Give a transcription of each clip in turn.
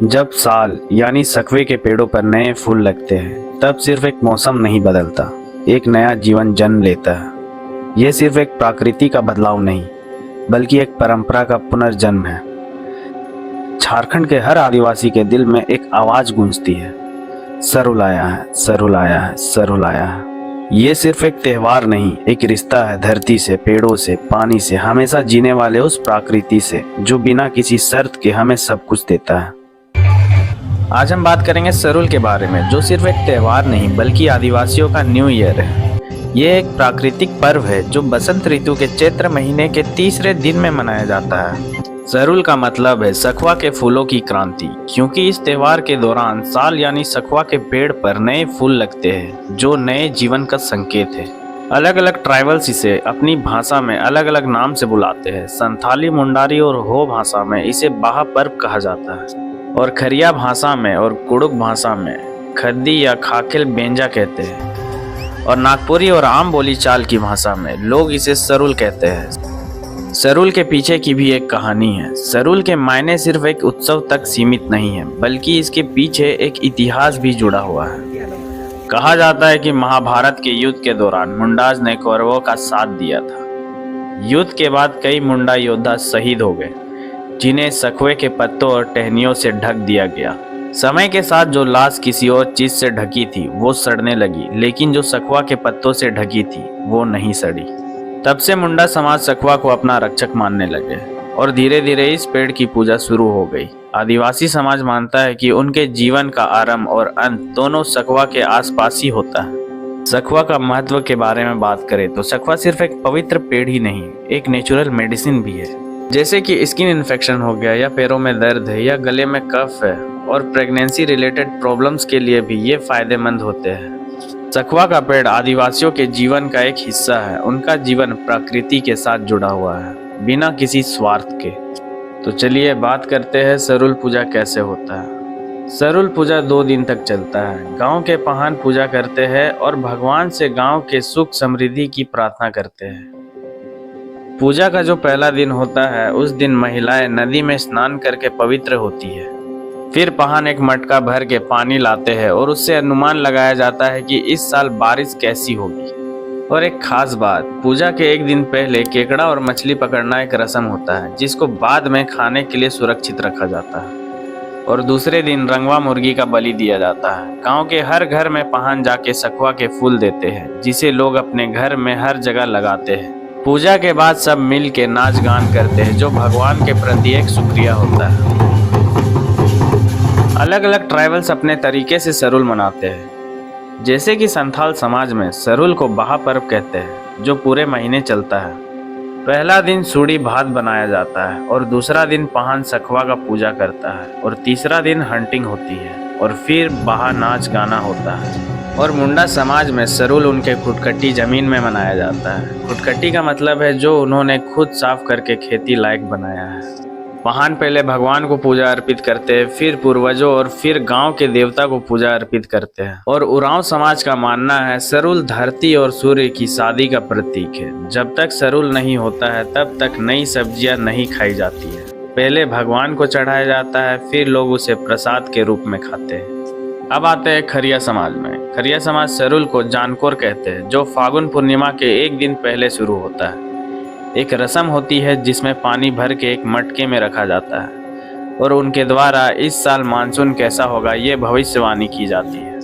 जब साल यानी सकवे के पेड़ों पर नए फूल लगते हैं, तब सिर्फ एक मौसम नहीं बदलता, एक नया जीवन जन्म लेता है। यह सिर्फ एक प्रकृति का बदलाव नहीं, बल्कि एक परंपरा का पुनर्जन्म है। झारखंड के हर आदिवासी के दिल में एक आवाज गूंजती है, सरुल आया है, सरुल आया है, सरुल आया है। ये सिर्फ एक त्योहार नहीं, एक रिश्ता है धरती से, पेड़ों से, पानी से, हमेशा जीने वाले उस प्रकृति से जो बिना किसी शर्त के हमें सब कुछ देता है। आज हम बात करेंगे सरुल के बारे में, जो सिर्फ एक त्योहार नहीं बल्कि आदिवासियों का न्यू ईयर है। ये एक प्राकृतिक पर्व है जो बसंत ऋतु के चैत्र महीने के तीसरे दिन में मनाया जाता है। सरुल का मतलब है सखुआ के फूलों की क्रांति, क्योंकि इस त्योहार के दौरान साल यानी सखुआ के पेड़ पर नए फूल लगते हैं जो नए जीवन का संकेत है। अलग अलग ट्राइबल्स इसे अपनी भाषा में अलग अलग नाम से बुलाते हैं। संथाली, मुंडारी और हो भाषा में इसे बाहा पर्व कहा जाता है, और खरिया भाषा में और कुड़ुक भाषा में खद्दी या खाकिल बेंजा कहते हैं, और नागपुरी और आम बोली चाल की भाषा में लोग इसे सरुल कहते हैं। सरुल के पीछे की भी एक कहानी है। सरुल के मायने सिर्फ एक उत्सव तक सीमित नहीं है, बल्कि इसके पीछे एक इतिहास भी जुड़ा हुआ है। कहा जाता है कि महाभारत के युद्ध के दौरान मुंडाज ने कौरवों का साथ दिया था। युद्ध के बाद कई मुंडा योद्धा शहीद हो गए, जिन्हें सखुए के पत्तों और टहनियों से ढक दिया गया। समय के साथ जो लाश किसी और चीज से ढकी थी वो सड़ने लगी, लेकिन जो सखुआ के पत्तों से ढकी थी वो नहीं सड़ी। तब से मुंडा समाज सखुआ को अपना रक्षक मानने लगे और धीरे धीरे इस पेड़ की पूजा शुरू हो गई। आदिवासी समाज मानता है कि उनके जीवन का आरंभ और अंत दोनों सखुआ के आसपास ही होता है। सखुआ का महत्व के बारे में बात करें तो सखुआ सिर्फ एक पवित्र पेड़ ही नहीं, एक नेचुरल मेडिसिन भी है। जैसे कि स्किन इन्फेक्शन हो गया, या पैरों में दर्द है, या गले में कफ है, और प्रेगनेंसी रिलेटेड प्रॉब्लम्स के लिए भी ये फायदेमंद होते हैं। सखुआ का पेड़ आदिवासियों के जीवन का एक हिस्सा है। उनका जीवन प्रकृति के साथ जुड़ा हुआ है, बिना किसी स्वार्थ के। तो चलिए बात करते हैं सरुल पूजा कैसे होता है। सरुल पूजा 2 दिन तक चलता है। गांव के पहान पूजा करते हैं और भगवान से गांव के सुख समृद्धि की प्रार्थना करते हैं। पूजा का जो पहला दिन होता है, उस दिन महिलाएं नदी में स्नान करके पवित्र होती है। फिर पहान एक मटका भर के पानी लाते हैं और उससे अनुमान लगाया जाता है कि इस साल बारिश कैसी होगी। और एक खास बात, पूजा के एक दिन पहले केकड़ा और मछली पकड़ना एक रस्म होता है, जिसको बाद में खाने के लिए सुरक्षित रखा जाता है। और दूसरे दिन रंगवा मुर्गी का बलि दिया जाता है। गांव के हर घर में पहान जाके सखुआ के फूल देते हैं, जिसे लोग अपने घर में हर जगह लगाते हैं। पूजा के बाद सब मिल के नाच गान करते हैं, जो भगवान के प्रति एक शुक्रिया होता है। अलग अलग ट्राइबल्स अपने तरीके से सरुल मनाते हैं। जैसे कि संथाल समाज में सरुल को बाहा पर्व कहते हैं, जो पूरे महीने चलता है। पहला दिन सूड़ी भात बनाया जाता है, और दूसरा दिन पहान सखुआ का पूजा करता है, और तीसरा दिन हंटिंग होती है, और फिर बाहा नाच गाना होता है। और मुंडा समाज में सरुल उनके खुदकट्टी जमीन में मनाया जाता है। खुदकट्टी का मतलब है जो उन्होंने खुद साफ करके खेती लायक बनाया है। पहान पहले भगवान को पूजा अर्पित करते हैं, फिर पूर्वजों और फिर गांव के देवता को पूजा अर्पित करते हैं। और उरांव समाज का मानना है सरुल धरती और सूर्य की शादी का प्रतीक है। जब तक सरुल नहीं होता है तब तक नई सब्जियां नहीं खाई जाती है। पहले भगवान को चढ़ाया जाता है, फिर लोग उसे प्रसाद के रूप में खाते हैं। अब आते हैं खरिया समाज में। खरिया समाज सरुल को जानकोर कहते हैं, जो फागुन पूर्णिमा के एक दिन पहले शुरू होता है। एक रस्म होती है जिसमें पानी भर के एक मटके में रखा जाता है, और उनके द्वारा इस साल मानसून कैसा होगा ये भविष्यवाणी की जाती है।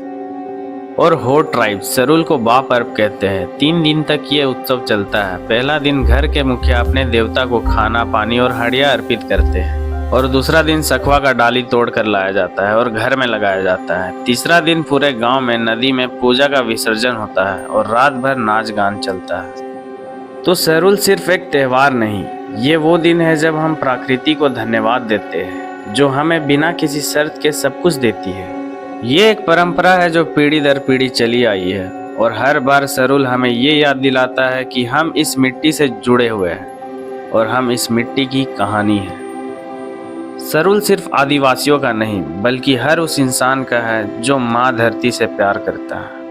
और हो ट्राइब सरुल को बा पर्व कहते हैं। 3 दिन तक ये उत्सव चलता है। पहला दिन घर के मुखिया अपने देवता को खाना, पानी और हड़िया अर्पित करते हैं, और दूसरा दिन सखुआ का डाली तोड़ कर लाया जाता है और घर में लगाया जाता है। तीसरा दिन पूरे गांव में नदी में पूजा का विसर्जन होता है, और रात भर नाच गान चलता है। तो सरुल सिर्फ एक त्योहार नहीं, ये वो दिन है जब हम प्रकृति को धन्यवाद देते हैं, जो हमें बिना किसी शर्त के सब कुछ देती है। ये एक परंपरा है जो पीढ़ी दर पीढ़ी चली आई है, और हर बार सरुल हमें ये याद दिलाता है कि हम इस मिट्टी से जुड़े हुए हैं, और हम इस मिट्टी की कहानी है। सरुल सिर्फ आदिवासियों का नहीं, बल्कि हर उस इंसान का है जो माँ धरती से प्यार करता है।